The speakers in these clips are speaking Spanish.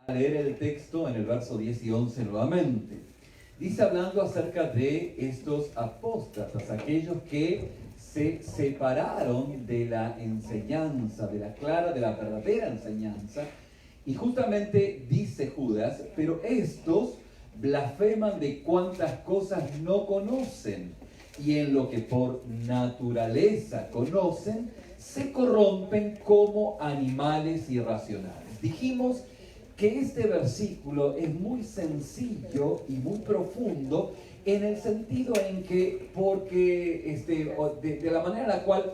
A leer el texto en el verso 10 y 11 nuevamente. Dice hablando acerca de estos apóstatas, aquellos que se separaron de la enseñanza, de la clara, de la verdadera enseñanza, y justamente dice Judas, pero estos blasfeman de cuantas cosas no conocen, y en lo que por naturaleza conocen, se corrompen como animales irracionales. Dijimos que este versículo es muy sencillo y muy profundo en el sentido en que, porque de la manera en la cual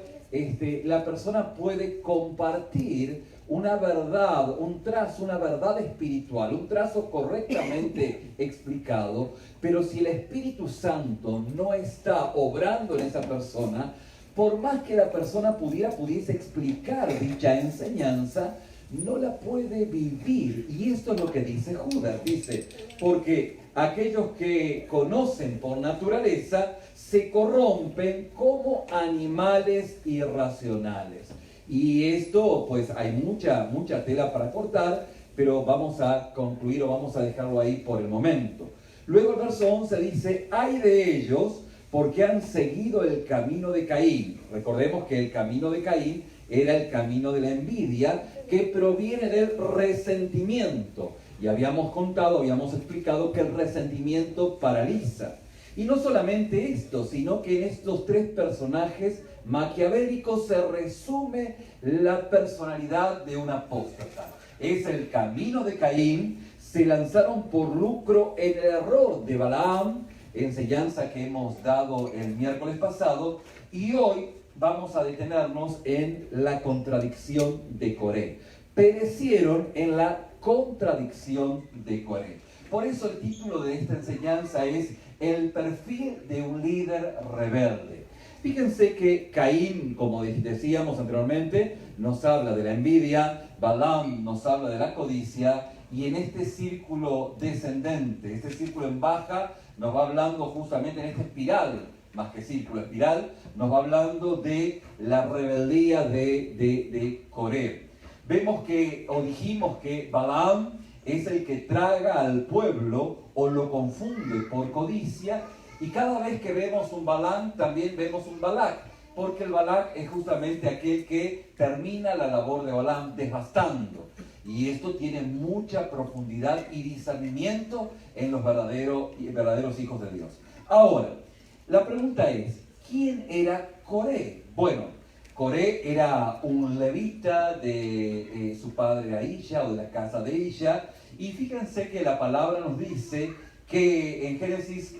la persona puede compartir una verdad, una verdad espiritual, un trazo correctamente explicado, pero si el Espíritu Santo no está obrando en esa persona, por más que la persona pudiese explicar dicha enseñanza, no la puede vivir. Y esto es lo que dice Judas. Dice, porque aquellos que conocen por naturaleza se corrompen como animales irracionales. Y esto, pues hay mucha tela para cortar, pero vamos a concluir o vamos a dejarlo ahí por el momento. Luego el verso 11 dice, ay de ellos, porque han seguido el camino de Caín. Recordemos que el camino de Caín era el camino de la envidia, que proviene del resentimiento. Y habíamos explicado que el resentimiento paraliza. Y no solamente esto, sino que en estos tres personajes maquiavélicos se resume la personalidad de un apóstata. Es el camino de Caín, se lanzaron por lucro en el error de Balaam, enseñanza que hemos dado el miércoles pasado, y hoy vamos a detenernos en la contradicción de Coré. Perecieron en la contradicción de Coré. Por eso el título de esta enseñanza es El perfil de un líder rebelde. Fíjense que Caín, como decíamos anteriormente, nos habla de la envidia, Balaam nos habla de la codicia, y en este círculo descendente, este círculo en baja, nos va hablando justamente en esta espiral, más que círculo, espiral, nos va hablando de la rebeldía de Coré. Vemos que, o dijimos que Balaam es el que traga al pueblo o lo confunde por codicia, y cada vez que vemos un Balaam también vemos un Balac, porque el Balac es justamente aquel que termina la labor de Balaam devastando. Y esto tiene mucha profundidad y discernimiento en los verdaderos hijos de Dios. Ahora, la pregunta es, ¿quién era Coré? Bueno, Coré era un levita de su padre Aisha, o de la casa de Aisha, y fíjense que la palabra nos dice que en Génesis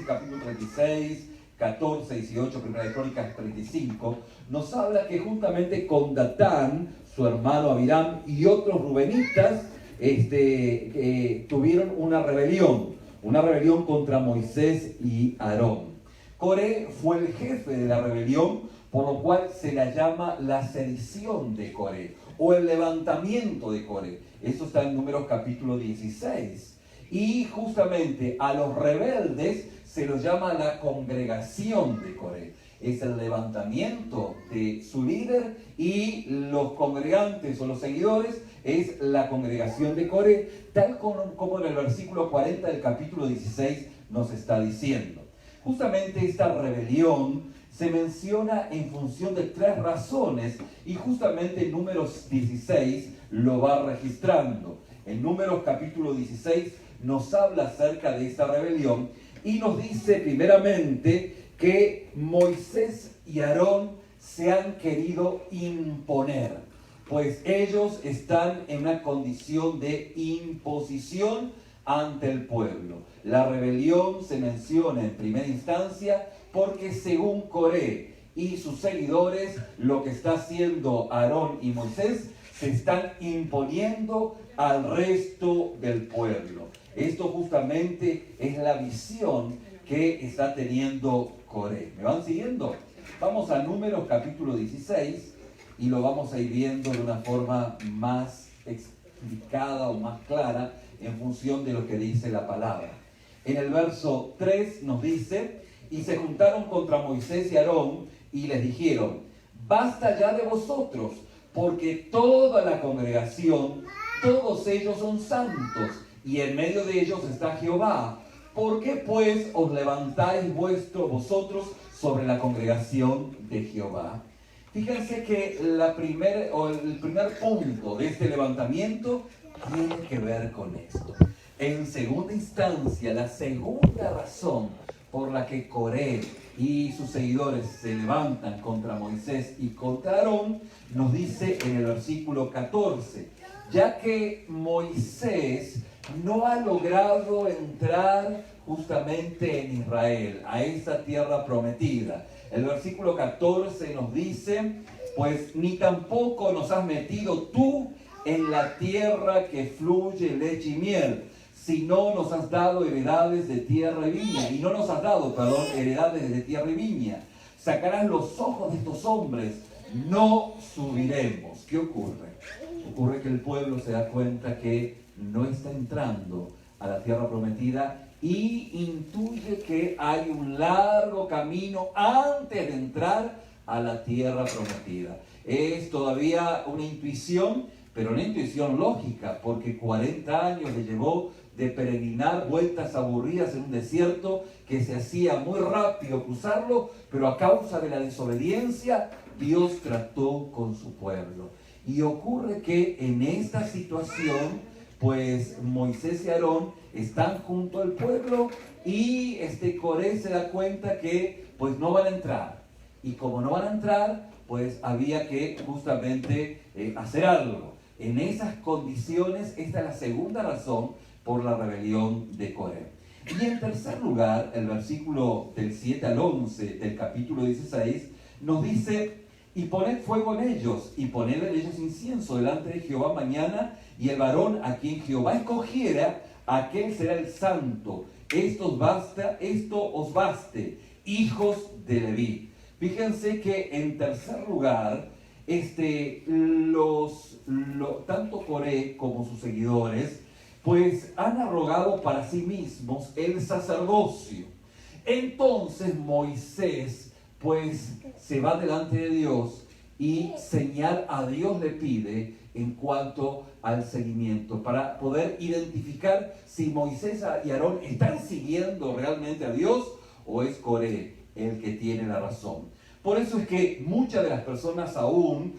capítulo 36, 14, 18, Primera de Crónicas 35, nos habla que juntamente con Datán, su hermano Abiram y otros rubenitas tuvieron una rebelión contra Moisés y Aarón. Coré fue el jefe de la rebelión, por lo cual se la llama la sedición de Coré, o el levantamiento de Coré. Eso está en Números capítulo 16. Y justamente a los rebeldes se los llama la congregación de Coré. Es el levantamiento de su líder, y los congregantes o los seguidores es la congregación de Coré, tal como en el versículo 40 del capítulo 16 nos está diciendo. Justamente esta rebelión se menciona en función de tres razones, y justamente en Números 16 lo va registrando. En Números capítulo 16 nos habla acerca de esta rebelión y nos dice primeramente que Moisés y Aarón se han querido imponer, pues ellos están en una condición de imposición ante el pueblo. La rebelión se menciona en primera instancia porque, según Coré y sus seguidores, lo que está haciendo Aarón y Moisés, se están imponiendo al resto del pueblo. Esto justamente es la visión que está teniendo Coré. ¿Me van siguiendo? Vamos a Números capítulo 16 y lo vamos a ir viendo de una forma más explicada o más clara en función de lo que dice la palabra. En el verso 3 nos dice, y se juntaron contra Moisés y Aarón y les dijeron, basta ya de vosotros, porque toda la congregación todos ellos son santos, y en medio de ellos está Jehová. ¿Por qué pues os levantáis vosotros sobre la congregación de Jehová? Fíjense que el primer punto de este levantamiento tiene que ver con esto. En segunda instancia, la segunda razón por la que Coré y sus seguidores se levantan contra Moisés y contra Aarón, nos dice en el versículo 14, ya que Moisés no ha logrado entrar justamente en Israel, a esa tierra prometida. El versículo 14 nos dice, pues ni tampoco nos has metido tú en la tierra que fluye leche y miel, sino nos has dado heredades de tierra y viña, y no nos has dado, perdón, heredades de tierra y viña. Sacarás los ojos de estos hombres, no subiremos. ¿Qué ocurre? Ocurre que el pueblo se da cuenta que no está entrando a la tierra prometida y intuye que hay un largo camino antes de entrar a la tierra prometida. Es todavía una intuición, pero una intuición lógica, porque 40 años le llevó de peregrinar vueltas aburridas en un desierto que se hacía muy rápido cruzarlo, pero a causa de la desobediencia, Dios trató con su pueblo. Y ocurre que en esta situación, pues Moisés y Aarón están junto al pueblo y Coré se da cuenta que pues no van a entrar. Y como no van a entrar, pues había que justamente hacer algo. En esas condiciones, esta es la segunda razón por la rebelión de Coré. Y en tercer lugar, el versículo del 7 al 11 del capítulo 16 nos dice: y poned fuego en ellos, y poned en ellos incienso delante de Jehová mañana, y el varón a quien Jehová escogiera, aquel será el santo. Esto os baste, hijos de Leví. Fíjense que en tercer lugar, tanto Coré como sus seguidores, pues han arrogado para sí mismos el sacerdocio. Entonces Moisés, pues se va delante de Dios y señal a Dios le pide en cuanto al seguimiento, para poder identificar si Moisés y Aarón están siguiendo realmente a Dios o es Coré el que tiene la razón. Por eso es que muchas de las personas aún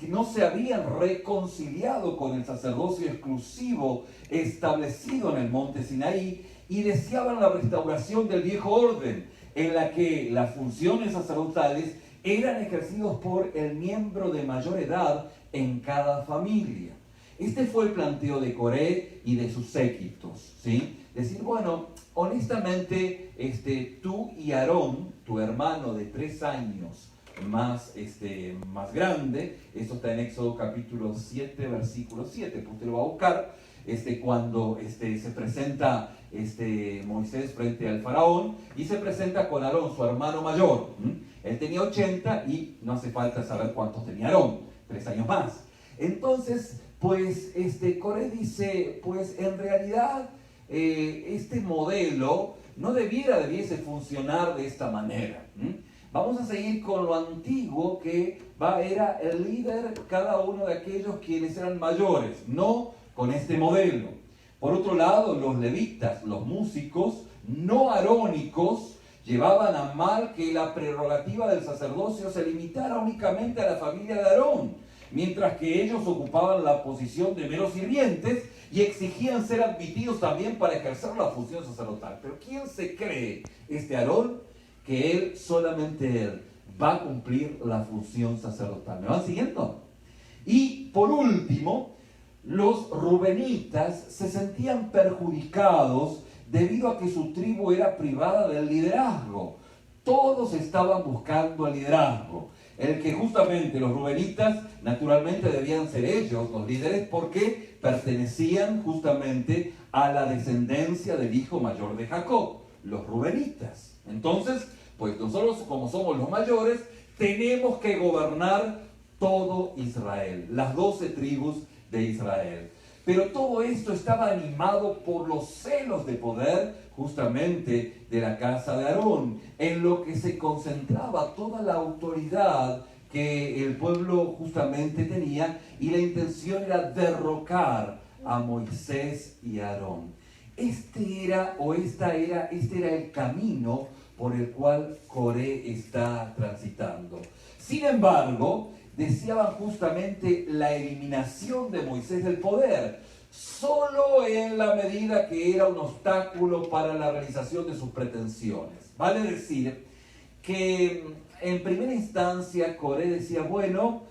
no se habían reconciliado con el sacerdocio exclusivo establecido en el monte Sinaí y deseaban la restauración del viejo orden, en la que las funciones sacerdotales eran ejercidas por el miembro de mayor edad en cada familia. Este fue el planteo de Coré y de sus séquitos, ¿sí? Decir, bueno, honestamente, tú y Aarón, tu hermano de 3 años más grande, esto está en Éxodo capítulo 7, versículo 7, pues usted lo va a buscar, cuando se presenta Moisés frente al faraón y se presenta con Aarón, su hermano mayor. Él tenía 80 y no hace falta saber cuántos tenía Aarón, 3 años más. Entonces, pues Coré dice, pues en realidad este modelo no debiese funcionar de esta manera. Vamos a seguir con lo antiguo, que era el líder cada uno de aquellos quienes eran mayores, no con este modelo. Por otro lado, los levitas, los músicos no arónicos, llevaban a mal que la prerrogativa del sacerdocio se limitara únicamente a la familia de Aarón, mientras que ellos ocupaban la posición de meros sirvientes y exigían ser admitidos también para ejercer la función sacerdotal. Pero ¿quién se cree Aarón? Que solamente él va a cumplir la función sacerdotal. ¿Me van siguiendo? Y por último, los rubenitas se sentían perjudicados debido a que su tribu era privada del liderazgo. Todos estaban buscando el liderazgo. El que justamente los rubenitas, naturalmente debían ser ellos los líderes, porque pertenecían justamente a la descendencia del hijo mayor de Jacob, los rubenitas. Entonces, pues nosotros, como somos los mayores, tenemos que gobernar todo Israel, las 12 tribus de Israel. Pero todo esto estaba animado por los celos de poder justamente de la casa de Aarón, en lo que se concentraba toda la autoridad que el pueblo justamente tenía, y la intención era derrocar a Moisés y a Aarón. Este era el camino por el cual Coré está transitando. Sin embargo, deseaban justamente la eliminación de Moisés del poder, solo en la medida que era un obstáculo para la realización de sus pretensiones. Vale decir que en primera instancia Coré decía, bueno,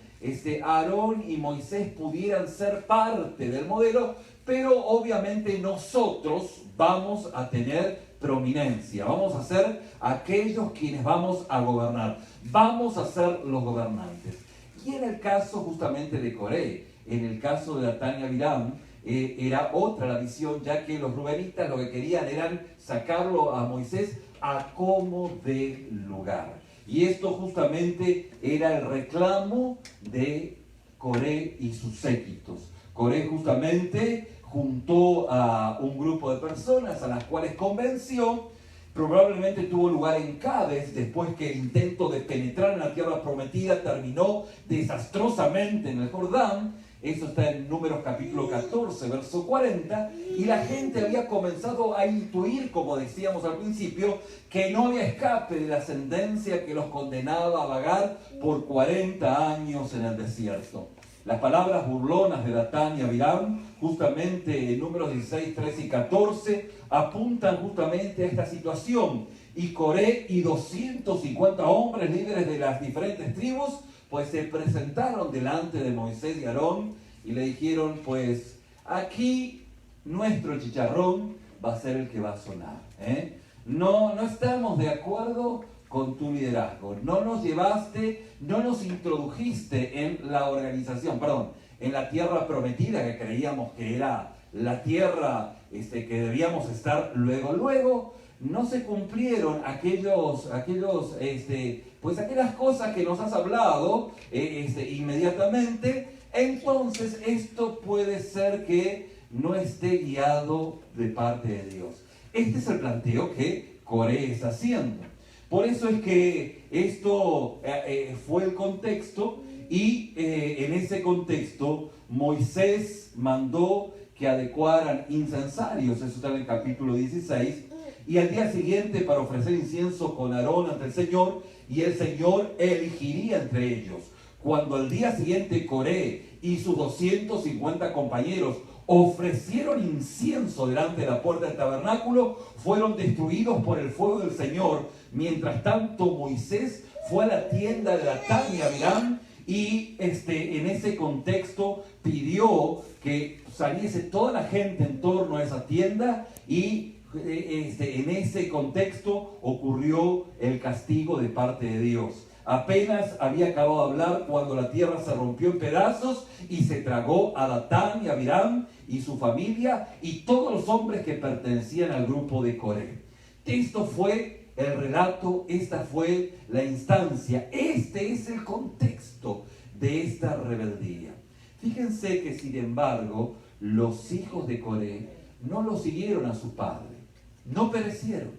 Aarón y Moisés pudieran ser parte del modelo, pero obviamente nosotros vamos a tener prominencia, vamos a ser aquellos quienes vamos a gobernar, vamos a ser los gobernantes. Y en el caso justamente de Coré, en el caso de Datán y Abiram, era otra la visión, ya que los rubenitas lo que querían era sacarlo a Moisés a como de lugar. Y esto justamente era el reclamo de Coré y sus séquitos. Coré justamente juntó a un grupo de personas a las cuales convenció. Probablemente tuvo lugar en Cades, después que el intento de penetrar en la tierra prometida terminó desastrosamente en el Jordán. Eso está en Números capítulo 14, verso 40. Y la gente había comenzado a intuir, como decíamos al principio, que no había escape de la sentencia que los condenaba a vagar por 40 años en el desierto. Las palabras burlonas de Datán y Abiram, justamente en Números 16, 13 y 14, apuntan justamente a esta situación. Y Coré y 250 hombres líderes de las diferentes tribus, pues se presentaron delante de Moisés y Aarón y le dijeron, pues aquí nuestro chicharrón va a ser el que va a sonar. No estamos de acuerdo con tu liderazgo. No nos llevaste, no nos introdujiste en la organización, en la tierra prometida que creíamos que era la tierra que debíamos estar luego. No se cumplieron aquellas cosas que nos has hablado inmediatamente. Entonces esto puede ser que no esté guiado de parte de Dios. Este es el planteo que Coré está haciendo. Por eso es que esto fue el contexto y en ese contexto Moisés mandó que adecuaran incensarios, eso está en el capítulo 16, y al día siguiente para ofrecer incienso con Aarón ante el Señor, y el Señor elegiría entre ellos. Cuando al día siguiente Coré y sus 250 compañeros ofrecieron incienso delante de la puerta del tabernáculo, fueron destruidos por el fuego del Señor. Mientras tanto, Moisés fue a la tienda de Datán y Abiram y en ese contexto pidió que saliese toda la gente en torno a esa tienda y en ese contexto ocurrió el castigo de parte de Dios. Apenas había acabado de hablar cuando la tierra se rompió en pedazos y se tragó a Datán y Abiram y su familia y todos los hombres que pertenecían al grupo de Coré. Esto fue el relato, esta fue la instancia, este es el contexto de esta rebeldía. Fíjense que sin embargo los hijos de Coré no lo siguieron a su padre, no perecieron.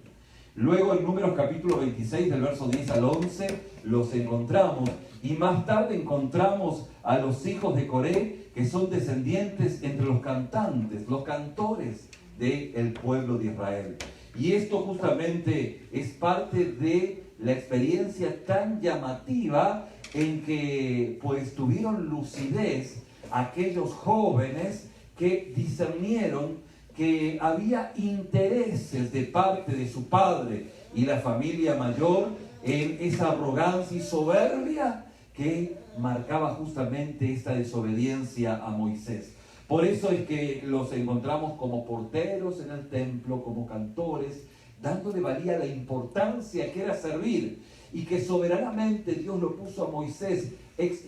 Luego en Números capítulo 26 del verso 10 al 11 los encontramos y más tarde encontramos a los hijos de Coré que son descendientes entre los cantantes, los cantores del pueblo de Israel. Y esto justamente es parte de la experiencia tan llamativa en que pues tuvieron lucidez aquellos jóvenes que discernieron que había intereses de parte de su padre y la familia mayor en esa arrogancia y soberbia que marcaba justamente esta desobediencia a Moisés. Por eso es que los encontramos como porteros en el templo, como cantores, dándole valía a la importancia que era servir y que soberanamente Dios lo puso a Moisés,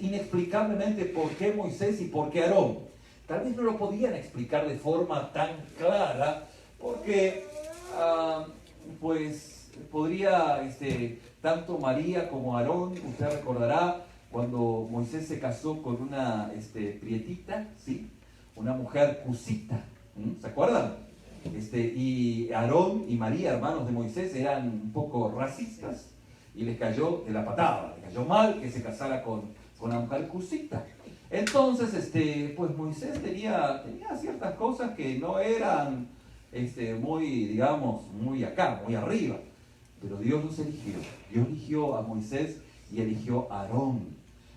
inexplicablemente por qué Moisés y por qué Aarón. Tal vez no lo podían explicar de forma tan clara, porque pues podría, tanto María como Aarón, usted recordará cuando Moisés se casó con una prietita, ¿sí? Una mujer cusita, ¿se acuerdan? Y Aarón y María, hermanos de Moisés, eran un poco racistas y les cayó de la patada, les cayó mal que se casara con una mujer cusita. Entonces, pues Moisés tenía ciertas cosas que no eran muy, digamos, muy acá, muy arriba. Pero Dios los eligió. Dios eligió a Moisés y eligió a Aarón.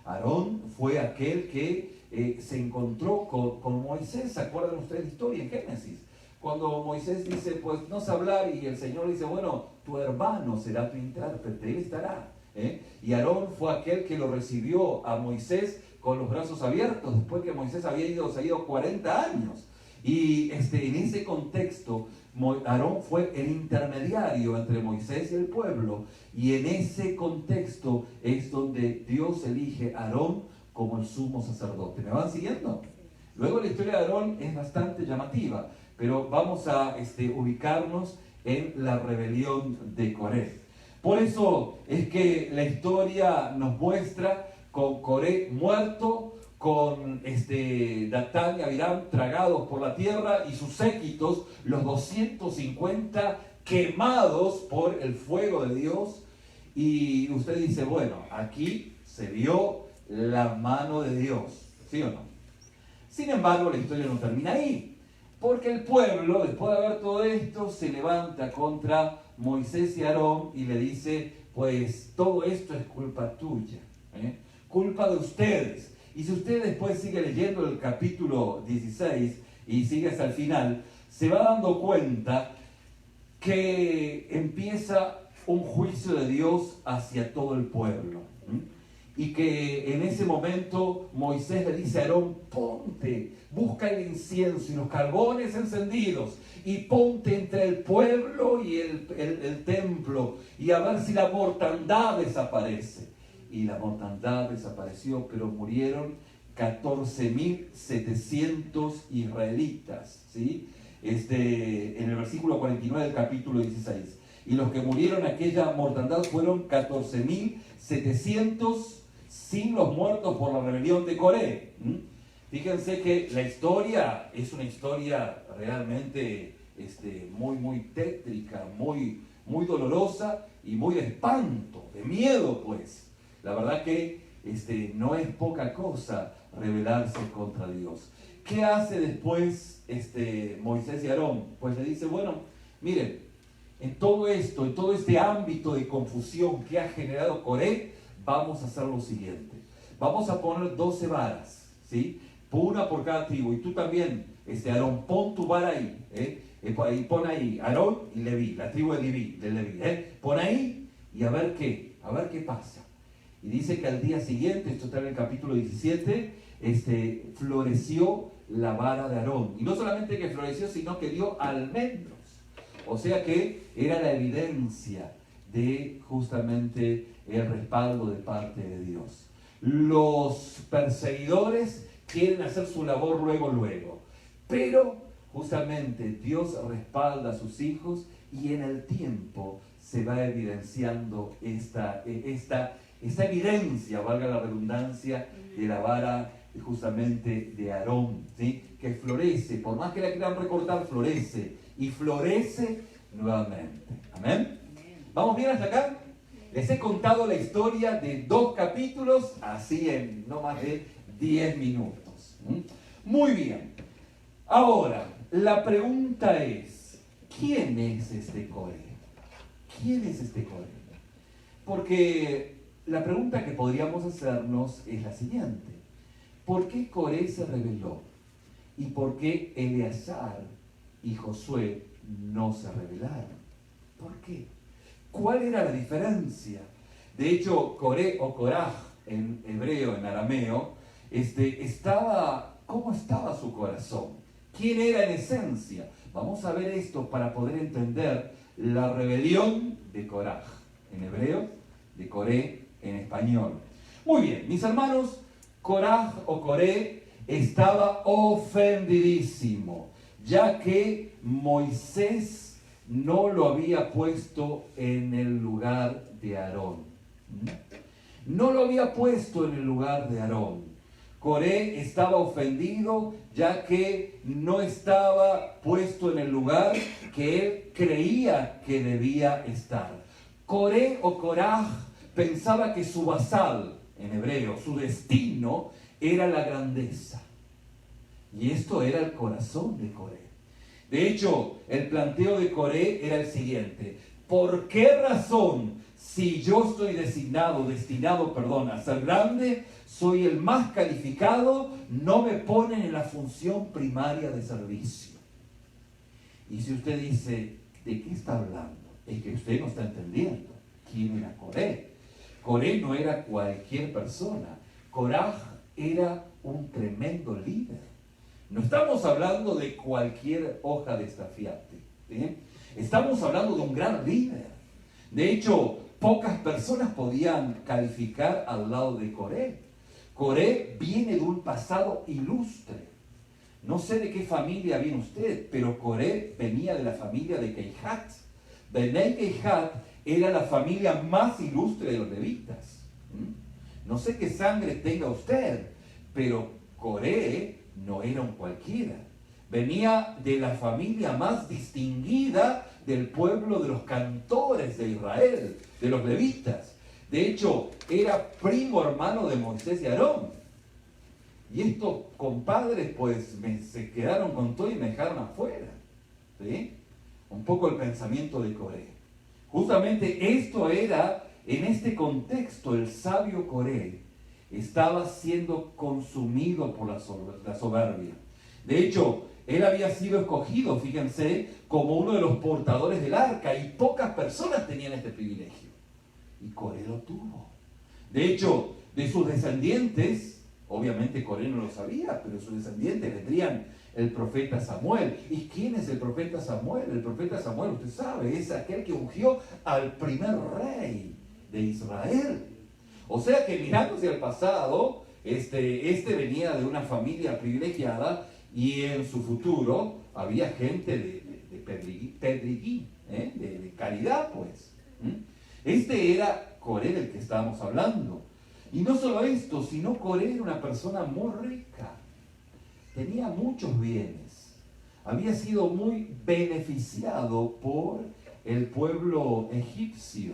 Aarón fue aquel que se encontró con Moisés. ¿Se acuerdan ustedes de la historia en Génesis? Cuando Moisés dice, pues no sé hablar, y el Señor dice, bueno, tu hermano será tu intérprete, él estará. Y Aarón fue aquel que lo recibió a Moisés con los brazos abiertos, después que Moisés se había ido 40 años. Y en ese contexto, Aarón fue el intermediario entre Moisés y el pueblo. Y en ese contexto es donde Dios elige a Aarón como el sumo sacerdote. ¿Me van siguiendo? Luego la historia de Aarón es bastante llamativa, pero vamos a ubicarnos en la rebelión de Coré. Por eso es que la historia nos muestra con Coré muerto, con Datán y Abiram tragados por la tierra y sus séquitos, los 250 quemados por el fuego de Dios. Y usted dice, bueno, aquí se vio la mano de Dios, ¿sí o no? Sin embargo, la historia no termina ahí, porque el pueblo, después de ver todo esto, se levanta contra Moisés y Aarón y le dice, pues todo esto es culpa tuya, culpa de ustedes. Y si usted después sigue leyendo el capítulo 16 y sigue hasta el final, se va dando cuenta que empieza un juicio de Dios hacia todo el pueblo. Y que en ese momento Moisés le dice a Aarón, ponte, busca el incienso y los carbones encendidos y ponte entre el pueblo y el templo y a ver si la mortandad desaparece. Y la mortandad desapareció, pero murieron 14.700 israelitas, ¿sí? En el versículo 49 del capítulo 16. Y los que murieron en aquella mortandad fueron 14.700 sin los muertos por la rebelión de Coré. Fíjense que la historia es una historia realmente muy, muy tétrica, muy, muy dolorosa y muy de espanto, de miedo, pues. La verdad que no es poca cosa rebelarse contra Dios. ¿Qué hace después Moisés y Aarón? Pues le dice, bueno, miren, en todo esto, en todo este ámbito de confusión que ha generado Coré, vamos a hacer lo siguiente. Vamos a poner 12 varas, ¿sí? Una por cada tribu. Y tú también, Aarón, pon tu vara ahí, y pon ahí Aarón y Leví, la tribu de Leví, pon ahí y a ver qué pasa. Y dice que al día siguiente, esto está en el capítulo 17, floreció la vara de Aarón. Y no solamente que floreció, sino que dio almendros. O sea que era la evidencia de justamente el respaldo de parte de Dios. Los perseguidores quieren hacer su labor luego. Pero justamente Dios respalda a sus hijos y en el tiempo se va evidenciando esta evidencia, valga la redundancia, de la vara justamente de Aarón, ¿sí? Que florece, por más que la quieran recortar, florece y florece nuevamente. ¿Amén? ¿Vamos bien hasta acá? Les he contado la historia de 2 capítulos, así en no más de 10 minutos. Muy bien. Ahora, la pregunta es, ¿quién es este Coré? ¿Quién es este Coré? Porque la pregunta que podríamos hacernos es la siguiente. ¿Por qué Coré se rebeló? ¿Y por qué Eleazar y Josué no se rebelaron? ¿Por qué? ¿Cuál era la diferencia? De hecho, Coré o Coraj en hebreo, en arameo, ¿cómo estaba su corazón? ¿Quién era en esencia? Vamos a ver esto para poder entender la rebelión de Coraj en hebreo, de Coré en español. Muy bien, mis hermanos, Coraj o Coré estaba ofendidísimo, ya que Moisés no lo había puesto en el lugar de Aarón. No lo había puesto en el lugar de Aarón. Coré estaba ofendido ya que no estaba puesto en el lugar que él creía que debía estar. Coré o Coraj pensaba que su basal, en hebreo, su destino, era la grandeza. Y esto era el corazón de Coré. De hecho, el planteo de Coré era el siguiente: ¿por qué razón, si yo estoy destinado a ser grande, soy el más calificado, no me ponen en la función primaria de servicio? Y si usted dice, ¿de qué está hablando? Es que usted no está entendiendo quién era Coré. Coré no era cualquier persona. Coraj era un tremendo líder. No estamos hablando de cualquier hoja de estafiate, ¿sí? Estamos hablando de un gran líder. De hecho, pocas personas podían calificar al lado de Coré. Coré viene de un pasado ilustre. No sé de qué familia viene usted, pero Coré venía de la familia de Kehat. Benei Kehat era la familia más ilustre de los levitas. No sé qué sangre tenga usted, pero Coré no era un cualquiera. Venía de la familia más distinguida del pueblo de los cantores de Israel, de los levitas. De hecho, era primo hermano de Moisés y Aarón. Y estos compadres pues se quedaron con todo y me dejaron afuera. ¿Sí? Un poco el pensamiento de Coré. Justamente esto era, en este contexto, el sabio Coré estaba siendo consumido por la soberbia. De hecho, él había sido escogido, fíjense, como uno de los portadores del arca, y pocas personas tenían este privilegio. Y Coré lo tuvo. De hecho, de sus descendientes, obviamente Coré no lo sabía, pero sus descendientes vendrían el profeta Samuel. ¿Y quién es el profeta Samuel? El profeta Samuel, usted sabe, es aquel que ungió al primer rey de Israel. O sea que mirando hacia el pasado, este venía de una familia privilegiada, y en su futuro había gente de pedriguín, de caridad, pues. Este era Coré del que estábamos hablando. Y no solo esto, sino Coré era una persona muy rica. Tenía muchos bienes. Había sido muy beneficiado por el pueblo egipcio.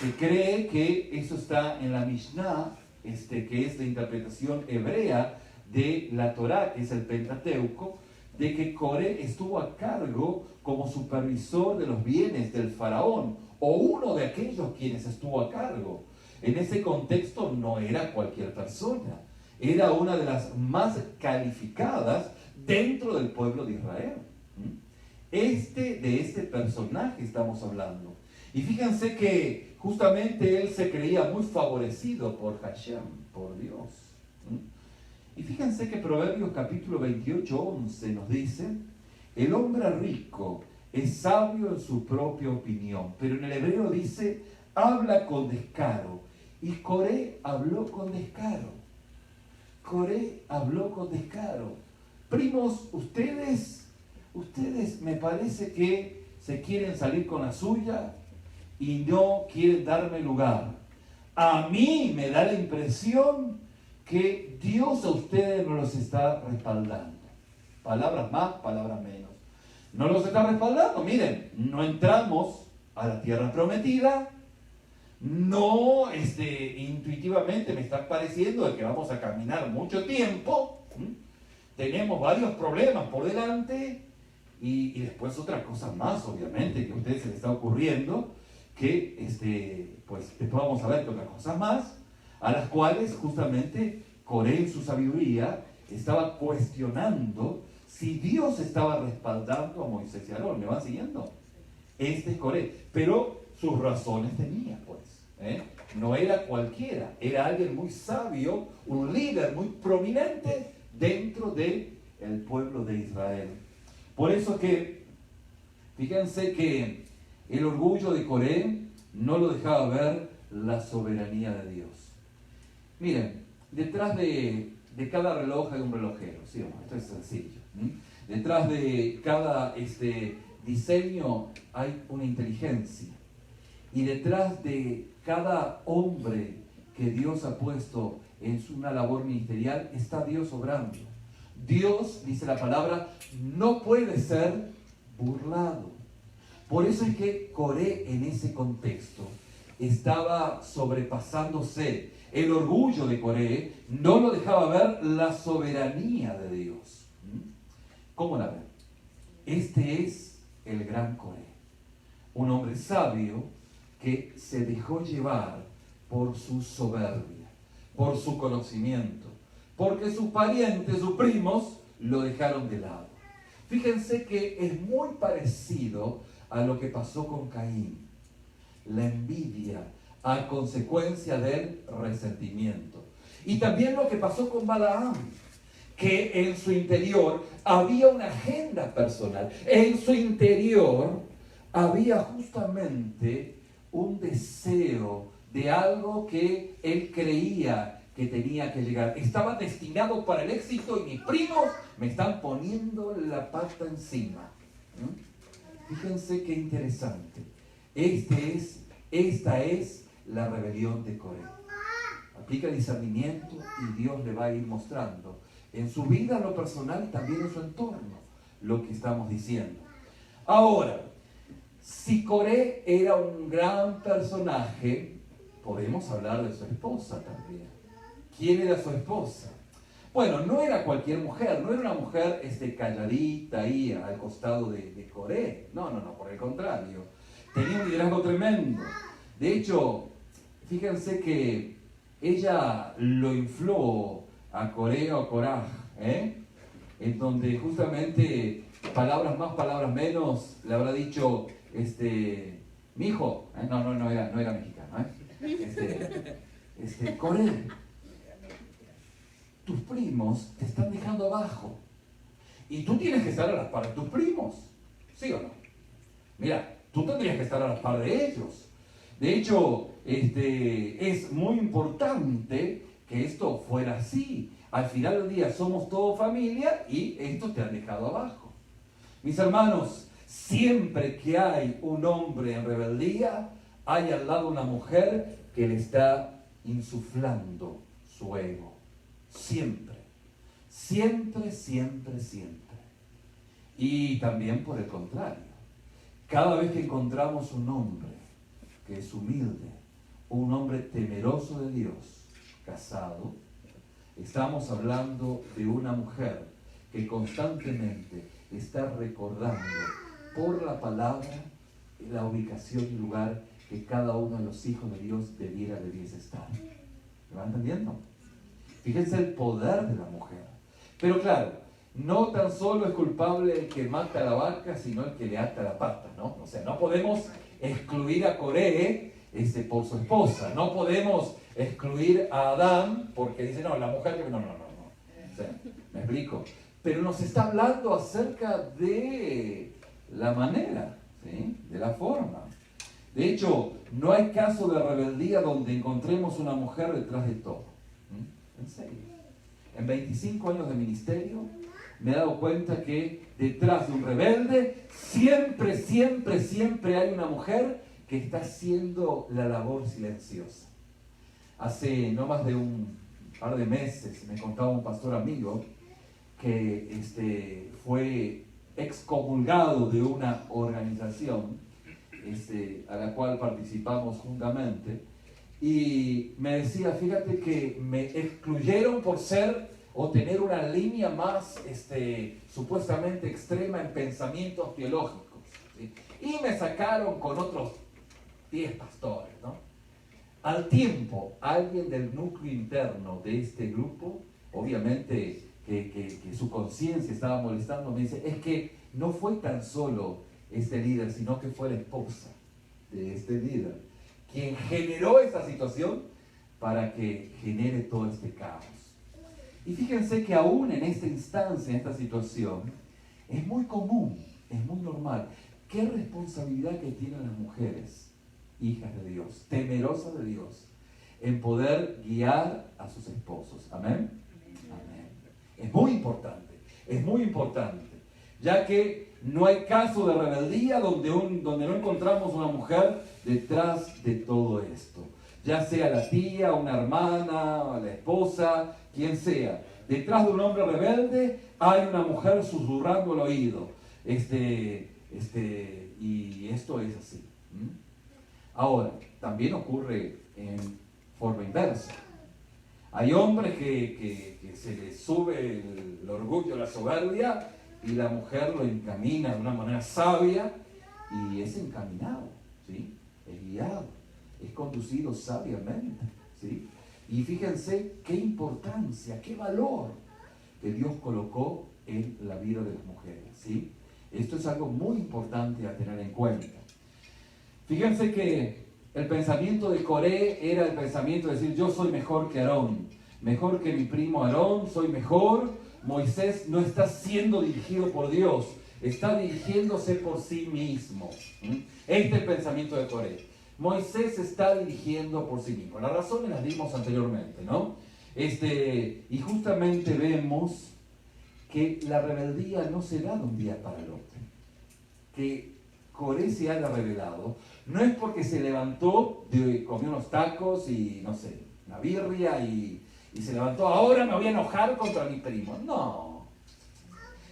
Se cree que eso está en la Mishnah, que es la interpretación hebrea de la Torá, que es el Pentateuco, de que Coré estuvo a cargo como supervisor de los bienes del faraón, o uno de aquellos quienes estuvo a cargo. En ese contexto no era cualquier persona, era una de las más calificadas dentro del pueblo de Israel. De este personaje estamos hablando. Y fíjense que justamente él se creía muy favorecido por Hashem, por Dios. Y fíjense que Proverbios capítulo 28, 11 nos dice: el hombre rico es sabio en su propia opinión, pero en el hebreo dice, habla con descaro. Y Coré habló con descaro. Coré habló con descaro. Primos, ustedes me parece que se quieren salir con la suya y no quieren darme lugar. A mí me da la impresión que Dios a ustedes no los está respaldando. Palabras más, palabras menos. No los está respaldando. Miren, no entramos a la tierra prometida. No, intuitivamente me está pareciendo de que vamos a caminar mucho tiempo. Tenemos varios problemas por delante. Y después otra cosa más, obviamente, que a ustedes se les está ocurriendo, que pues después vamos a ver que otras cosas más, a las cuales justamente Coré en su sabiduría estaba cuestionando si Dios estaba respaldando a Moisés y Aarón. ¿Me van siguiendo? Este es Coré, pero sus razones tenía, pues. No era cualquiera, era alguien muy sabio, un líder muy prominente dentro del pueblo de Israel. Por eso que, fíjense que el orgullo de Coré no lo dejaba ver la soberanía de Dios. Miren, detrás de cada reloj hay un relojero, ¿sí? Esto es sencillo. Detrás de cada diseño hay una inteligencia. Y detrás de cada hombre que Dios ha puesto en una labor ministerial está Dios obrando. Dios, dice la palabra, no puede ser burlado. Por eso es que Coré en ese contexto estaba sobrepasándose. El orgullo de Coré no lo dejaba ver la soberanía de Dios. ¿Cómo la ven? Este es el gran Coré, un hombre sabio que se dejó llevar por su soberbia, por su conocimiento, porque sus parientes, sus primos, lo dejaron de lado. Fíjense que es muy parecido a lo que pasó con Caín. La envidia a consecuencia del resentimiento. Y también lo que pasó con Balaam, que en su interior había una agenda personal. En su interior había justamente un deseo de algo que él creía que tenía que llegar. Estaba destinado para el éxito y mis primos me están poniendo la pata encima. Fíjense qué interesante. Esta es la rebelión de Coré. Aplica discernimiento y Dios le va a ir mostrando en su vida, en lo personal y también en su entorno, lo que estamos diciendo. Ahora, si Coré era un gran personaje, podemos hablar de su esposa también. ¿Quién era su esposa? Bueno, no era cualquier mujer, no era una mujer calladita ahí al costado de Coré. No, por el contrario. Tenía un liderazgo tremendo. De hecho, fíjense que ella lo infló a Coré o Coraj, en donde justamente palabras más, palabras menos, le habrá dicho, mi hijo, no era mexicano, Coré, tus primos te están dejando abajo y tú tienes que estar a la par de tus primos, ¿sí o no? Mira, tú tendrías que estar a la par de ellos. De hecho, es muy importante que esto fuera así. Al final del día somos todos familia y estos te han dejado abajo. Mis hermanos, siempre que hay un hombre en rebeldía, hay al lado una mujer que le está insuflando su ego. Siempre. Siempre, siempre, siempre. Y también por el contrario. Cada vez que encontramos un hombre que es humilde, un hombre temeroso de Dios, casado, estamos hablando de una mujer que constantemente está recordando por la palabra la ubicación y lugar que cada uno de los hijos de Dios debiese estar. ¿Me van entendiendo? Fíjense el poder de la mujer. Pero claro, no tan solo es culpable el que mata a la vaca, sino el que le ata la pata, ¿no? O sea, no podemos excluir a Coré por su esposa. No podemos excluir a Adán porque dice, no, la mujer... No. O sea, ¿me explico? Pero nos está hablando acerca de la manera, ¿sí? De la forma. De hecho, no hay caso de rebeldía donde encontremos una mujer detrás de todo. En serio. En 25 años de ministerio me he dado cuenta que detrás de un rebelde siempre, siempre, siempre hay una mujer que está haciendo la labor silenciosa. Hace no más de un par de meses me contaba un pastor amigo que fue excomulgado de una organización a la cual participamos juntamente, y me decía, fíjate que me excluyeron por ser o tener una línea más supuestamente extrema en pensamientos teológicos, ¿sí? Y me sacaron con otros 10 pastores, ¿no? Al tiempo, alguien del núcleo interno de este grupo, obviamente que su conciencia estaba molestando, me dice, es que no fue tan solo este líder, sino que fue la esposa de este líder quien generó esa situación para que genere todo este caos. Y fíjense que aún en esta instancia, en esta situación, es muy común, es muy normal. ¿Qué responsabilidad que tienen las mujeres, hijas de Dios, temerosas de Dios, en poder guiar a sus esposos? ¿Amén? Amén. Es muy importante, ya que no hay caso de rebeldía donde no encontramos una mujer detrás de todo esto. Ya sea la tía, una hermana, la esposa, quien sea. Detrás de un hombre rebelde hay una mujer susurrando al oído. Y esto es así. Ahora, también ocurre en forma inversa. Hay hombres que se les sube el orgullo, la soberbia, y la mujer lo encamina de una manera sabia, y es encaminado, ¿sí? Es guiado, es conducido sabiamente, ¿sí? Y fíjense qué importancia, qué valor que Dios colocó en la vida de las mujeres, ¿sí? Esto es algo muy importante a tener en cuenta. Fíjense que el pensamiento de Coré era el pensamiento de decir, yo soy mejor que Aarón, mejor que mi primo Aarón, soy mejor. Moisés no está siendo dirigido por Dios, está dirigiéndose por sí mismo. Este es el pensamiento de Coré. Moisés está dirigiendo por sí mismo. Las razones las dimos anteriormente, ¿no? Y justamente vemos que la rebeldía no se da de un día para el otro. Que Coré se haya rebelado no es porque se levantó, comió unos tacos y, no sé, una birria y se levantó, ahora me voy a enojar contra mi primo. No.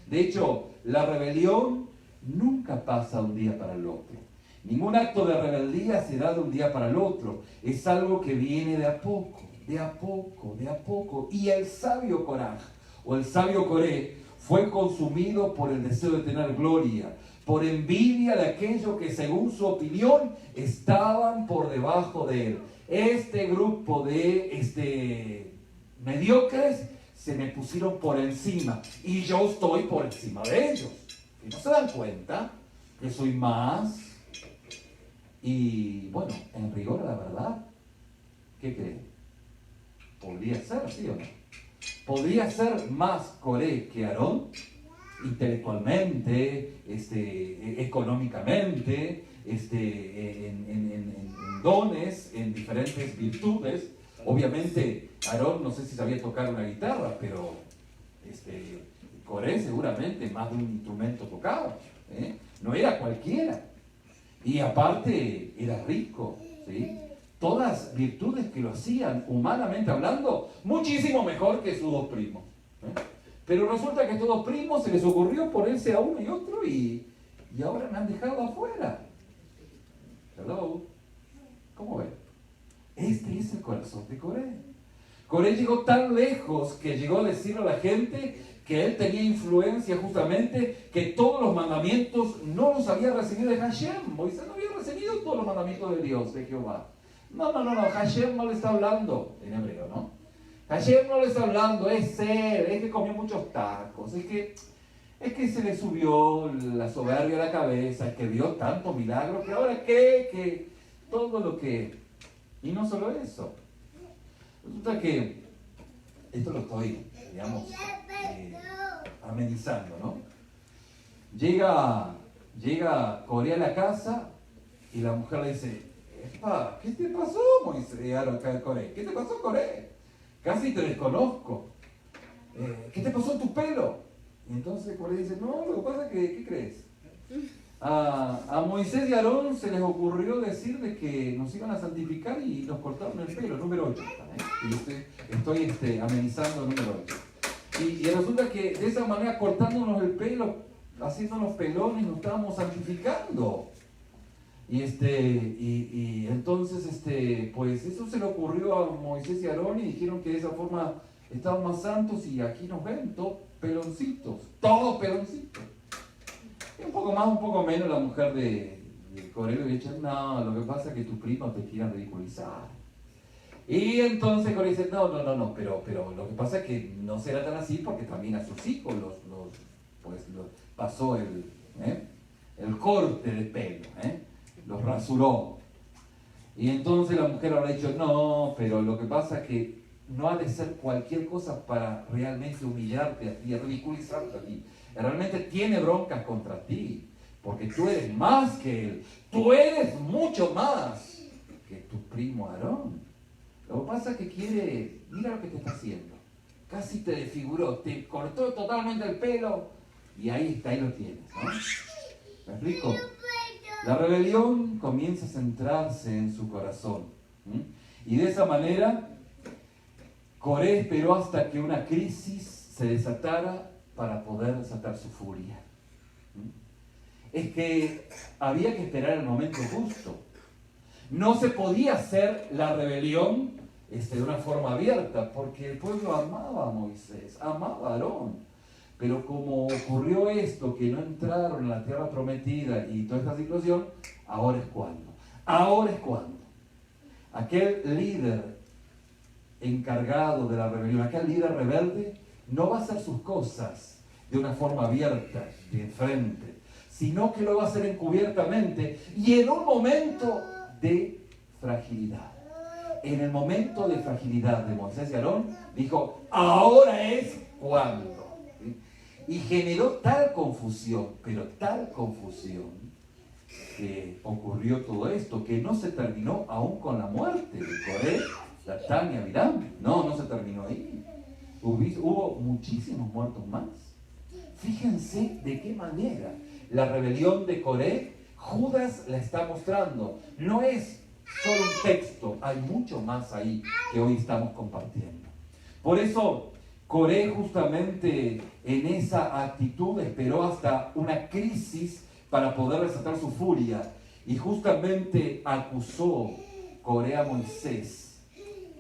De hecho, la rebelión nunca pasa de un día para el otro. Ningún acto de rebeldía se da de un día para el otro. Es algo que viene de a poco, de a poco, de a poco. Y el sabio Coraj, o el sabio Coré, fue consumido por el deseo de tener gloria, por envidia de aquellos que según su opinión estaban por debajo de él. Este grupo de mediocres se me pusieron por encima y yo estoy por encima de ellos. ¿Y no se dan cuenta que soy más? Y bueno, en rigor a la verdad, ¿qué creen? Podría ser, ¿sí o no? Podría ser más Coré que Aarón, intelectualmente, económicamente, en dones, en diferentes virtudes. Obviamente, Aarón no sé si sabía tocar una guitarra, pero Coré seguramente más de un instrumento tocaba, ¿eh? No era cualquiera. Y aparte, era rico, ¿sí? Todas virtudes que lo hacían, humanamente hablando, muchísimo mejor que sus dos primos, ¿eh? Pero resulta que estos dos primos se les ocurrió ponerse a uno y otro y ahora me han dejado afuera. Hello. ¿Cómo ven? Este es el corazón de Coré. Coré llegó tan lejos que llegó a decirle a la gente que él tenía influencia justamente, que todos los mandamientos no los había recibido de Hashem. Moisés no había recibido todos los mandamientos de Dios, de Jehová. No, Hashem no le está hablando, en hebreo, ¿no? Hashem no le está hablando, es él, es que comió muchos tacos, es que se le subió la soberbia a la cabeza, es que vio tanto milagro, que ahora que todo lo que... Y no solo eso. Resulta que, esto lo estoy, digamos, amenizando, ¿no? Llega Coré a la casa y la mujer le dice, epa, ¿qué te pasó, Moisés? Coré, ¿qué te pasó, Coré? Casi te desconozco. ¿Qué te pasó en tu pelo? Y entonces Coré dice, no, lo que pasa es que, ¿qué crees? A Moisés y a Aarón se les ocurrió decir de que nos iban a santificar y nos cortaron el pelo, número 8. Y estoy amenizando el número 8. Y resulta que de esa manera, cortándonos el pelo, haciéndonos pelones, nos estábamos santificando. Y entonces, pues eso se le ocurrió a Moisés y a Aarón y dijeron que de esa forma estaban más santos y aquí nos ven todos peloncitos, todos peloncitos. Y un poco más, un poco menos la mujer de Coré le dice, no, lo que pasa es que tus primos te quieran ridiculizar. Y entonces Coré dice, no, pero lo que pasa es que no será tan así porque también a sus hijos los pasó el corte de pelo, los rasuró. Y entonces la mujer habrá dicho, no, pero lo que pasa es que no ha de ser cualquier cosa para realmente humillarte a ti, ridiculizarte a ti. Realmente tiene broncas contra ti, porque tú eres más que él, tú eres mucho más que tu primo Aarón. Lo que pasa es que mira lo que te está haciendo, casi te desfiguró, te cortó totalmente el pelo y ahí lo tienes, ¿no? ¿Me explico? La rebelión comienza a centrarse en su corazón, y de esa manera Coré esperó hasta que una crisis se desatara para poder desatar su furia. Es que había que esperar el momento justo. No se podía hacer la rebelión de una forma abierta, porque el pueblo amaba a Moisés, amaba a Aarón. Pero como ocurrió esto, que no entraron en la tierra prometida y toda esta situación, ahora es cuando. Ahora es cuando. Aquel líder encargado de la rebelión, aquel líder rebelde, no va a hacer sus cosas de una forma abierta, de frente, sino que lo va a hacer encubiertamente y en un momento de fragilidad. En el momento de fragilidad de Moisés y Aarón, dijo, ahora es cuando. Y generó tal confusión, pero tal confusión, que ocurrió todo esto, que no se terminó aún con la muerte de Coré, Datán y Abiram. No se terminó ahí. Hubo muchísimos muertos más. Fíjense de qué manera la rebelión de Coré, Judas la está mostrando. No es solo un texto, hay mucho más ahí que hoy estamos compartiendo. Por eso, Coré justamente en esa actitud esperó hasta una crisis para poder desatar su furia. Y justamente acusó Coré a Moisés.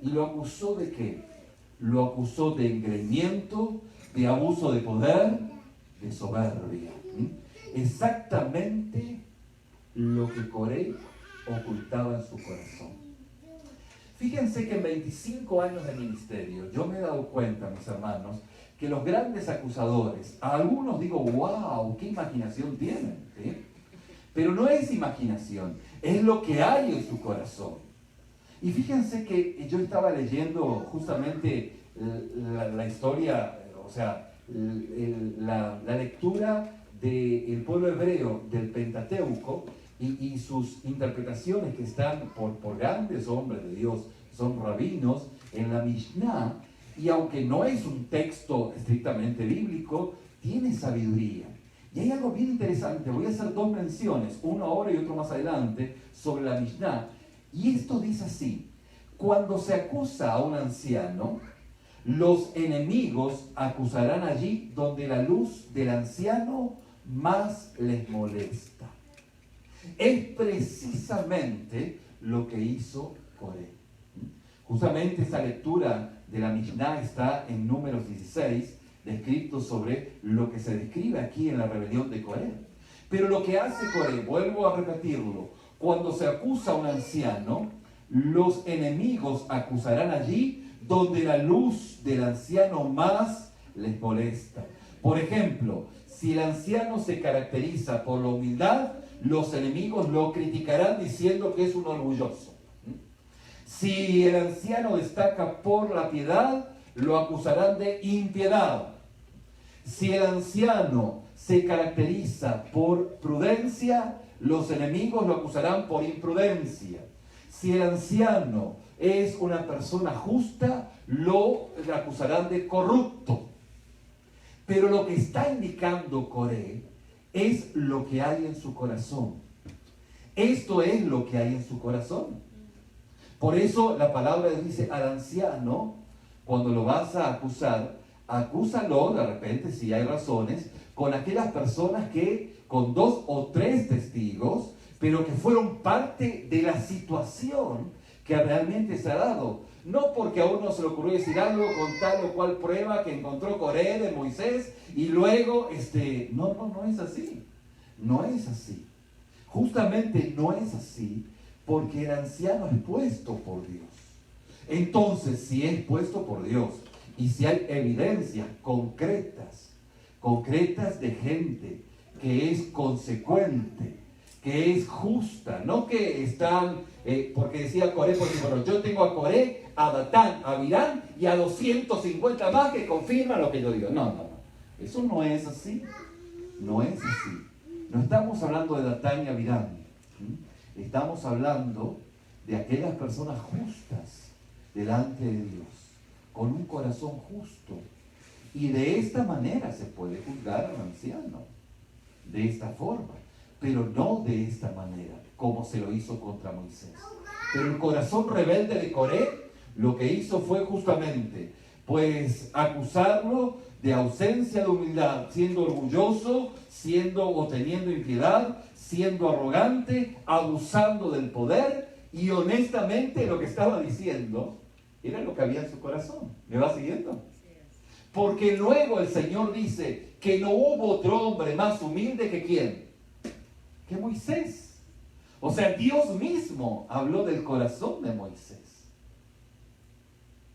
¿Y lo acusó de qué? Lo acusó de engreimiento, de abuso de poder, de soberbia. Exactamente lo que Coré ocultaba en su corazón. Fíjense que en 25 años de ministerio, yo me he dado cuenta, mis hermanos, que los grandes acusadores, a algunos digo, wow, qué imaginación tienen, ¿sí? Pero no es imaginación, es lo que hay en su corazón. Y fíjense que yo estaba leyendo justamente la historia, o sea, la lectura del pueblo hebreo del Pentateuco y sus interpretaciones que están por grandes hombres de Dios, son rabinos, en la Mishnah, y aunque no es un texto estrictamente bíblico, tiene sabiduría. Y hay algo bien interesante, voy a hacer dos menciones, uno ahora y otro más adelante, sobre la Mishnah. Y esto dice así: cuando se acusa a un anciano, los enemigos acusarán allí donde la luz del anciano más les molesta. Es precisamente lo que hizo Coré. Justamente esa lectura de la Mishnah está en Números 16, descrito sobre lo que se describe aquí en la rebelión de Coré. Pero lo que hace Coré, vuelvo a repetirlo, cuando se acusa a un anciano, los enemigos acusarán allí donde la luz del anciano más les molesta. Por ejemplo, si el anciano se caracteriza por la humildad, los enemigos lo criticarán diciendo que es un orgulloso. Si el anciano destaca por la piedad, lo acusarán de impiedad. Si el anciano se caracteriza por prudencia, los enemigos lo acusarán por imprudencia. Si el anciano es una persona justa, lo acusarán de corrupto. Pero lo que está indicando Coré es lo que hay en su corazón. Esto es lo que hay en su corazón. Por eso la palabra dice al anciano, cuando lo vas a acusar, acúsalo de repente, si hay razones, con aquellas personas que, con 2 o 3 testigos, pero que fueron parte de la situación que realmente se ha dado. No porque a uno se le ocurrió decir algo con tal o cual prueba que encontró Coré de Moisés y luego, no es así. No es así. Justamente no es así porque el anciano es puesto por Dios. Entonces, si es puesto por Dios y si hay evidencias concretas de gente que es consecuente, que es justa, no que están, porque decía Coré, por ejemplo, yo tengo a Coré, a Datán, a Abiram y a 250 más que confirman lo que yo digo. No. Eso no es así. No es así. No estamos hablando de Datán y Abiram. Estamos hablando de aquellas personas justas delante de Dios, con un corazón justo. Y de esta manera se puede juzgar a un anciano. De esta forma. Pero no de esta manera, como se lo hizo contra Moisés. Pero el corazón rebelde de Coré, lo que hizo fue justamente, pues, acusarlo de ausencia de humildad, siendo orgulloso, o teniendo impiedad, siendo arrogante, abusando del poder Y honestamente lo que estaba diciendo era lo que había en su corazón. ¿Me va siguiendo? Porque luego el Señor dice que no hubo otro hombre más humilde que ¿quién? Que Moisés. O sea, Dios mismo habló del corazón de Moisés.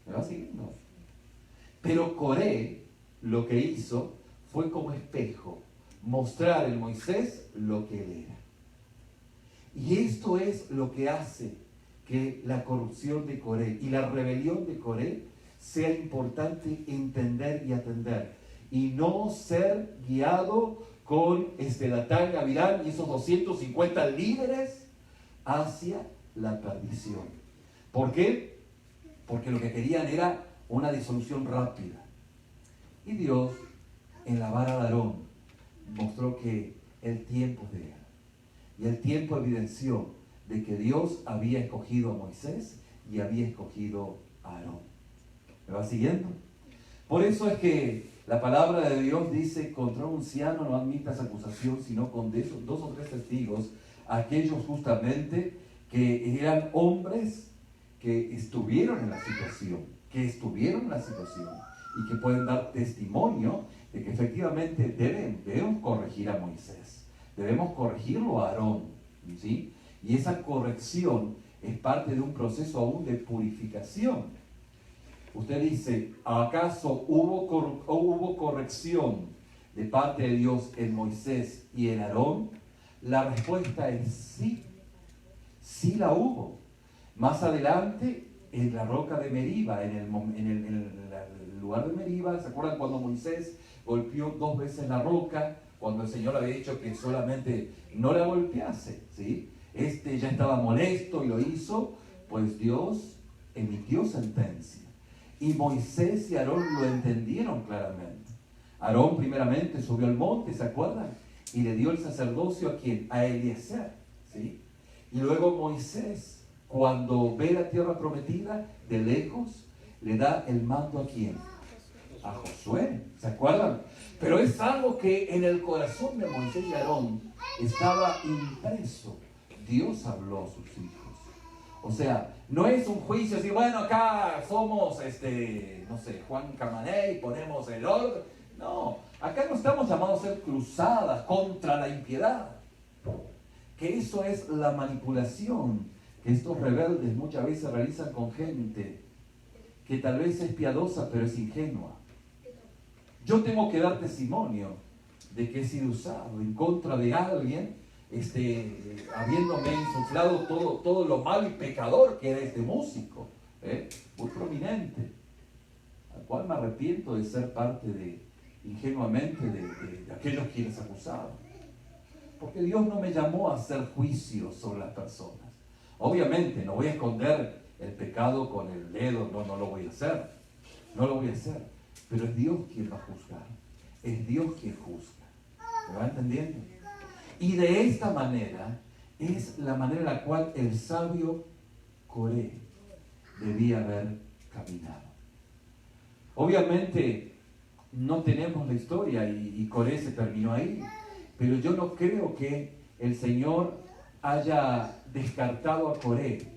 ¿Me va siguiendo? Pero Coré lo que hizo fue como espejo, mostrar en Moisés lo que él era. Y esto es lo que hace que la corrupción de Coré y la rebelión de Coré sea importante entender y atender. Y no ser guiado con Datán, Abiram y esos 250 líderes hacia la perdición. ¿Por qué? Porque lo que querían era una disolución rápida. Y Dios, en la vara de Aarón, mostró que el tiempo de él. Y el tiempo evidenció de que Dios había escogido a Moisés y había escogido a Aarón. ¿Me va siguiendo? Por eso es que la palabra de Dios dice: contra un anciano no admitas acusación, sino con dos o tres testigos, aquellos justamente que eran hombres que estuvieron en la situación, y que pueden dar testimonio de que efectivamente debemos corregir a Moisés, debemos corregirlo a Aarón, ¿sí? Y esa corrección es parte de un proceso aún de purificación. Usted dice, ¿acaso hubo corrección de parte de Dios en Moisés y en Aarón? La respuesta es sí, sí la hubo. Más adelante, en la roca de Meriba, en el lugar de Meriba, ¿se acuerdan cuando Moisés golpeó 2 veces la roca? Cuando el Señor había dicho que solamente no la golpease, ¿sí? Ya estaba molesto y lo hizo, pues Dios emitió sentencia. Y Moisés y Aarón lo entendieron claramente. Aarón primeramente subió al monte, ¿se acuerdan? Y le dio el sacerdocio ¿a quién? A Eliezer, ¿sí? Y luego Moisés, cuando ve la tierra prometida de lejos, le da el mando ¿a quién? A Josué, ¿se acuerdan? Pero es algo que en el corazón de Moisés y Aarón estaba impreso. Dios habló a sus hijos. O sea, no es un juicio así, bueno, acá somos, no sé, Juan Camané y ponemos el orden. No, acá no estamos llamados a ser cruzadas contra la impiedad. Que eso es la manipulación que estos rebeldes muchas veces realizan con gente que tal vez es piadosa, pero es ingenua. Yo tengo que dar testimonio de que he sido usado en contra de alguien, habiéndome insuflado todo lo malo y pecador que era este músico, muy prominente, al cual me arrepiento de ser parte ingenuamente de aquellos quienes acusaban. Porque Dios no me llamó a hacer juicios sobre las personas. Obviamente no voy a esconder el pecado con el dedo, no lo voy a hacer. No lo voy a hacer. Pero es Dios quien va a juzgar. Es Dios quien juzga. ¿Me va entendiendo? Y de esta manera es la manera en la cual el sabio Coré debía haber caminado. Obviamente no tenemos la historia y Coré se terminó ahí, pero yo no creo que el Señor haya descartado a Coré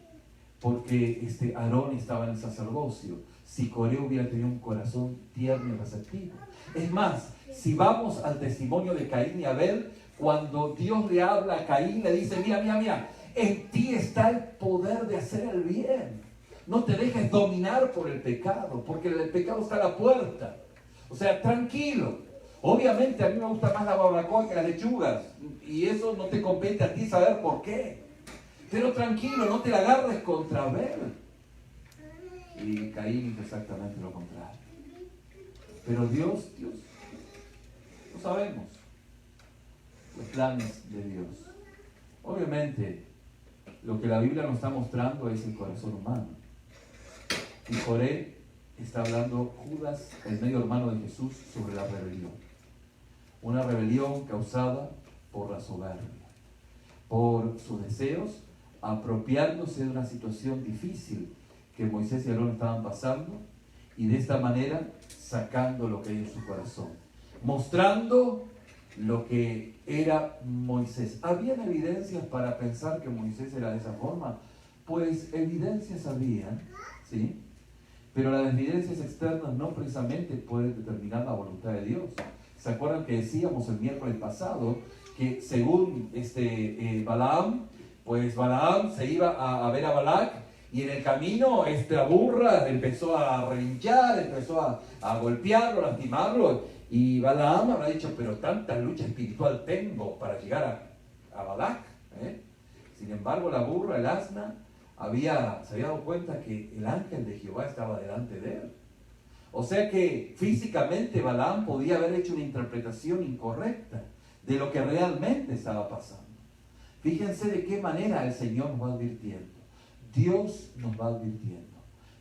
porque Aarón estaba en el sacerdocio, si Coré hubiera tenido un corazón tierno y receptivo. Es más, si vamos al testimonio de Caín y Abel, cuando Dios le habla a Caín, le dice, mira, en ti está el poder de hacer el bien. No te dejes dominar por el pecado, porque el pecado está a la puerta. O sea, tranquilo. Obviamente a mí me gusta más la barbacoa que las lechugas, y eso no te compete a ti saber por qué. Pero tranquilo, no te la agarres contra Abel. Y Caín hizo exactamente lo contrario. Pero Dios, no sabemos los planes de Dios. Obviamente, lo que la Biblia nos está mostrando es el corazón humano. Y Coré está hablando Judas, el medio hermano de Jesús, sobre la rebelión. Una rebelión causada por la soberbia, por sus deseos, apropiándose de una situación difícil que Moisés y Aarón estaban pasando, y de esta manera sacando lo que hay en su corazón, mostrando lo que era Moisés. ¿Habían evidencias para pensar que Moisés era de esa forma? Pues evidencias había, ¿sí? Pero las evidencias externas no precisamente pueden determinar la voluntad de Dios. ¿Se acuerdan que decíamos el miércoles pasado que según Balaam, pues Balaam se iba a ver a Balac y en el camino esta burra empezó a relinchar, empezó a golpearlo, lastimarlo, y Balaam habrá dicho, pero tanta lucha espiritual tengo para llegar a Balac, ¿eh? Sin embargo, la burra, el asna, se había dado cuenta que el ángel de Jehová estaba delante de él. O sea que físicamente Balaam podía haber hecho una interpretación incorrecta de lo que realmente estaba pasando. Fíjense de qué manera el Señor nos va advirtiendo. Dios nos va advirtiendo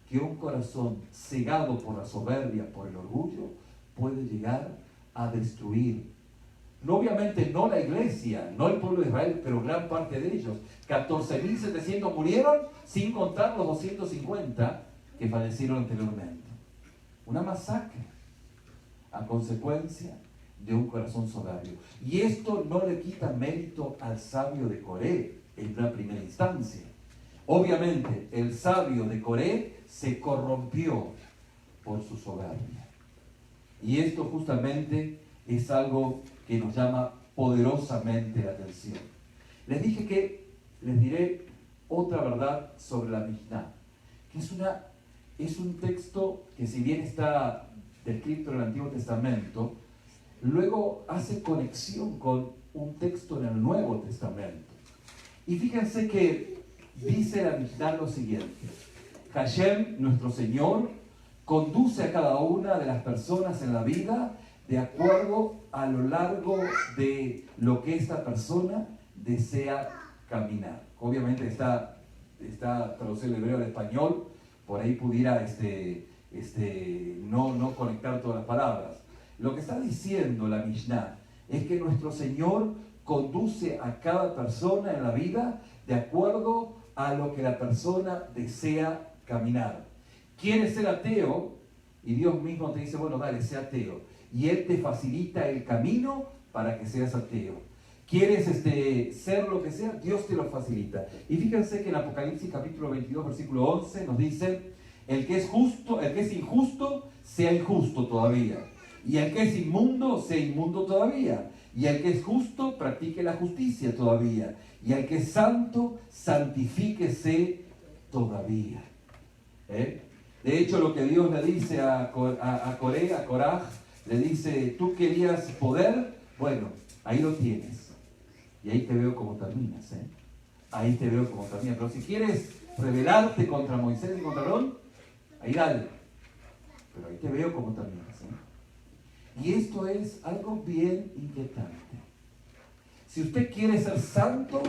que un corazón cegado por la soberbia, por el orgullo, puede llegar a destruir. No, obviamente no la iglesia, no el pueblo de Israel, pero gran parte de ellos. 14.700 murieron, sin contar los 250 que fallecieron anteriormente. Una masacre a consecuencia de un corazón soberbio. Y esto no le quita mérito al sabio de Coré en la primera instancia. Obviamente, el sabio de Coré se corrompió por su soberbia. Y esto justamente es algo que nos llama poderosamente la atención. Les dije que les diré otra verdad sobre la Mishnah, que es un texto que, si bien está descrito en el Antiguo Testamento, luego hace conexión con un texto en el Nuevo Testamento. Y fíjense que dice la Mishnah lo siguiente: Hashem, nuestro Señor, conduce a cada una de las personas en la vida de acuerdo a lo largo de lo que esta persona desea caminar. Obviamente está traducido el hebreo al español, por ahí pudiera no conectar todas las palabras. Lo que está diciendo la Mishnah es que nuestro Señor conduce a cada persona en la vida de acuerdo a lo que la persona desea caminar. ¿Quieres ser ateo? Y Dios mismo te dice, bueno, dale, sé ateo. Y Él te facilita el camino para que seas ateo. ¿Quieres ser lo que sea? Dios te lo facilita. Y fíjense que en Apocalipsis capítulo 22, versículo 11 nos dice, el que es injusto, sea injusto todavía. Y el que es inmundo, sea inmundo todavía. Y el que es justo, practique la justicia todavía. Y el que es santo, santifíquese todavía. De hecho, lo que Dios le dice a Coraj, le dice, tú querías poder, bueno, ahí lo tienes. Y ahí te veo cómo terminas, Ahí te veo cómo terminas. Pero si quieres rebelarte contra Moisés y contra Aarón, ahí dale. Pero ahí te veo cómo terminas, Y esto es algo bien inquietante. Si usted quiere ser santo,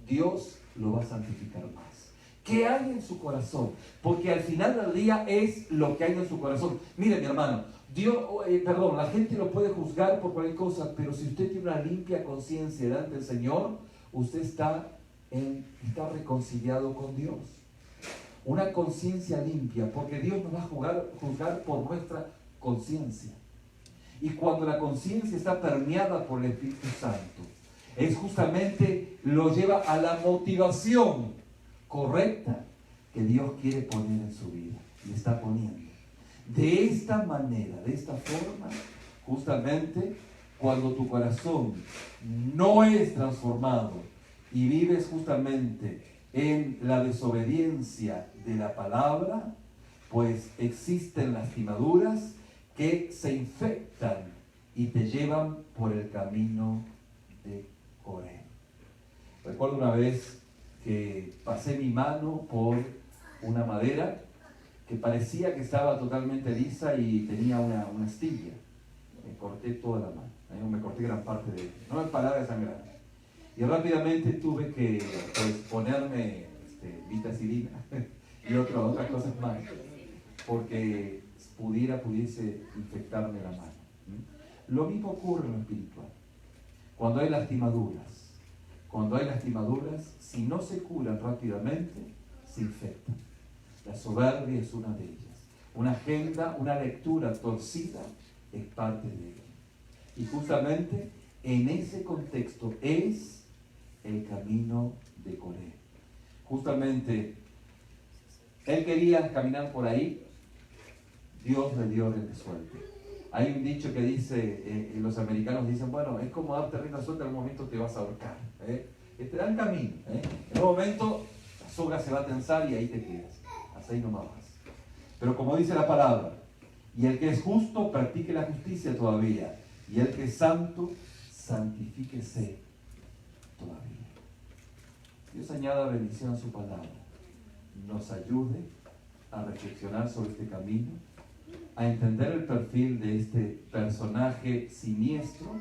Dios lo va a santificar más. ¿Qué hay en su corazón? Porque al final del día es lo que hay en su corazón. Mire, mi hermano, la gente lo puede juzgar por cualquier cosa, pero si usted tiene una limpia conciencia delante del Señor, usted está reconciliado con Dios. Una conciencia limpia, porque Dios nos va a juzgar por nuestra conciencia. Y cuando la conciencia está permeada por el Espíritu Santo, es justamente lo lleva a la motivación correcta que Dios quiere poner en su vida y está poniendo. De esta manera, de esta forma, justamente cuando tu corazón no es transformado y vives justamente en la desobediencia de la palabra, pues existen lastimaduras que se infectan y te llevan por el camino de Coré. Recuerdo una vez que pasé mi mano por una madera que parecía que estaba totalmente lisa y tenía una astilla. Me corté toda la mano, me corté gran parte de ella. No me paraba de sangrar. Y rápidamente tuve que ponerme vitacilina y otras cosas más, porque pudiese infectarme la mano. Lo mismo ocurre en lo espiritual. Cuando hay lastimaduras, si no se curan rápidamente, se infectan. La soberbia es una de ellas. Una agenda, una lectura torcida es parte de ella. Y justamente en ese contexto es el camino de Coré. justamente él quería caminar por ahí, Dios le dio rienda suelta. Hay un dicho que dice, los americanos dicen, bueno, es como darte rienda suelta, en un momento te vas a ahorcar. Te dan camino. En un momento la soga se va a tensar y ahí te quedas. Hasta ahí nomás vas. Pero como dice la palabra, y el que es justo, practique la justicia todavía. Y el que es santo, santifíquese todavía. Dios añada bendición a su palabra. Nos ayude a reflexionar sobre este camino, a entender el perfil de este personaje siniestro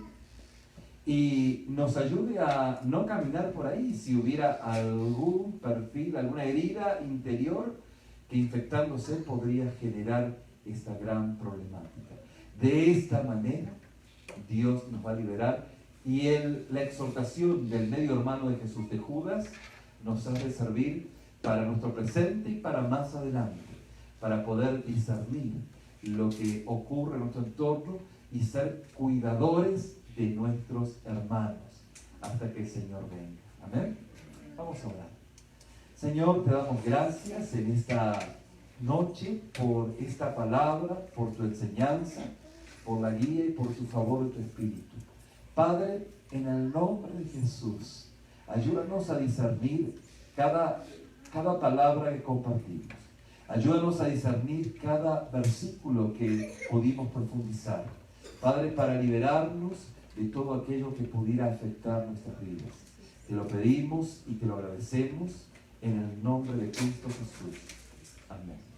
y nos ayude a no caminar por ahí si hubiera algún perfil, alguna herida interior que infectándose podría generar esta gran problemática. De esta manera, Dios nos va a liberar y la exhortación del medio hermano de Jesús, de Judas, nos ha de servir para nuestro presente y para más adelante, para poder discernir lo que ocurre en nuestro entorno y ser cuidadores de nuestros hermanos hasta que el Señor venga. Amén. Vamos a orar. Señor, te damos gracias en esta noche por esta palabra, por tu enseñanza, por la guía y por tu favor de tu Espíritu. Padre, en el nombre de Jesús, ayúdanos a discernir cada palabra que compartimos. Ayúdanos a discernir cada versículo que pudimos profundizar. Padre, para liberarnos de todo aquello que pudiera afectar nuestras vidas. Te lo pedimos y te lo agradecemos en el nombre de Cristo Jesús. Amén.